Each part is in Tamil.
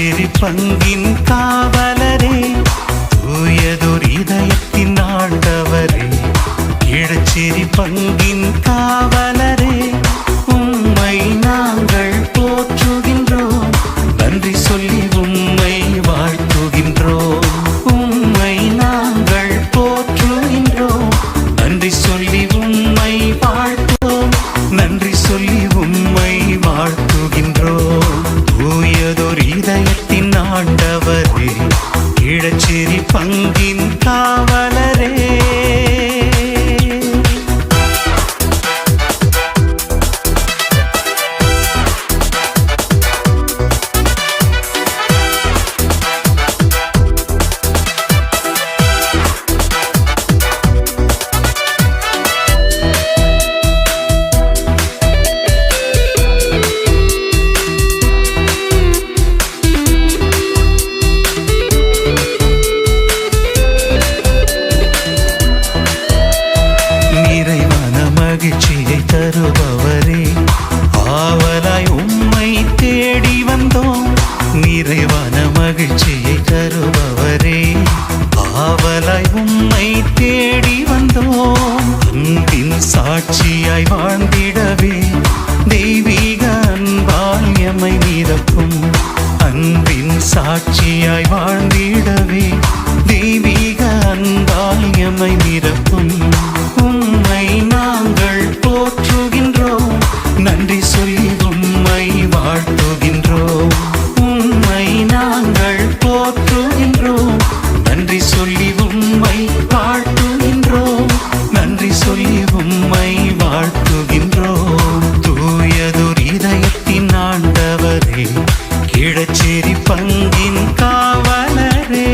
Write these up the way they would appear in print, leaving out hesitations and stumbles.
கிழச்சேரி பங்கின் காவலரே, தூயதோர் இதயத்தின் ஆண்டவரே, கிழச்சேரி பங்கின் காவலரே, உம்மை நாங்கள் போற்றுகின்றோம், நன்றி சொல்லி உம்மை வாழ்த்துகின்றோம். உம்மை நாங்கள் போற்றுகின்றோம், நன்றி சொல்லி உம்மை வாழ்த்துவோம், நன்றி சொல்லி உம்மை வாழ்த்துகின்றோம். தூயதோர் இதயத்தின் ஆண்டவரே, கிழச்சேரி பங்கின் காவலரே. மகிழ்ச்சியை தருபவரே, ஆவலாய் உம்மை தேடி வந்தோம். நிறைவான மகிழ்ச்சியை தருபவரே, ஆவலாய் உம்மை தேடி வந்தோம். அன்பின் சாட்சியாய் வாழ்ந்திடவே, தெய்வீக அன்பால் எம்மை நிரப்பும். அன்பின் சாட்சியாய் வாழ்ந்திடவே, தெய்வீக அன்பால் எம்மை நிரப்பும். உம்மை நாங்கள் போற்றுகின்றோம், நன்றி சொல்லி உம்மை வாழ்த்துகின்றோம். உம்மை நாங்கள் போற்றுகின்றோம், நன்றி சொல்லி உம்மை வாழ்த்துகின்றோம், நன்றி சொல்லி உம்மை வாழ்த்துகின்றோம். தூயதோர் இதயத்தின் ஆண்டவரே, கிழச்சேரி பங்கின் காவலரே.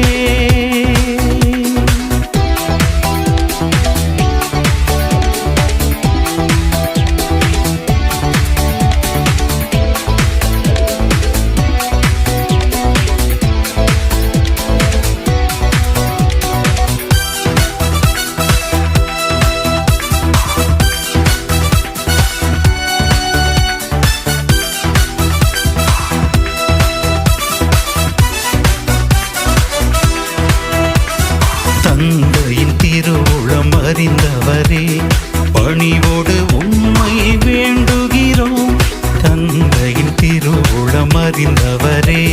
தந்தையின் திருவுளம் அறிந்தவரே, பணிவோடு உம்மை வேண்டுகிறோம். தந்தையின் திருவுளம் அறிந்தவரே,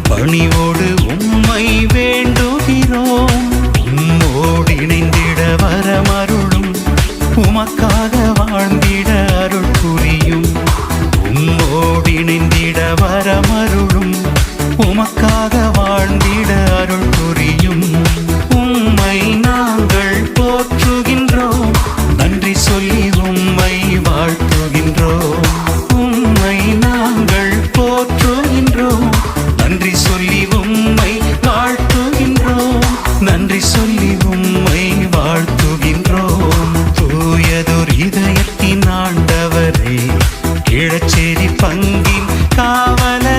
பணிவோடு உம்மை வேண்டுகிறோம். உம்மோடு இணைந்திட வரமருளும், உமக்காக வாழ்ந்திட அருள் புரியும். உம்மோடு இணைந்திட வரமருளும், உமக்காக வாழ்ந்திட அருள் புரியும். உம்மை நாங்கள் போற்றுகின்றோம், நன்றி சொல்லி உம்மை வாழ்த்துகின்றோம். உம்மை நாங்கள் போற்றுகின்றோம், நன்றி சொல்லி உம்மை வாழ்த்துகின்றோம், நன்றி சொல்லி உம்மை வாழ்த்துகின்றோம். தூயதோர் இதயத்தின் ஆண்டவரே, கிழச்சேரி பங்கின் காவலரே.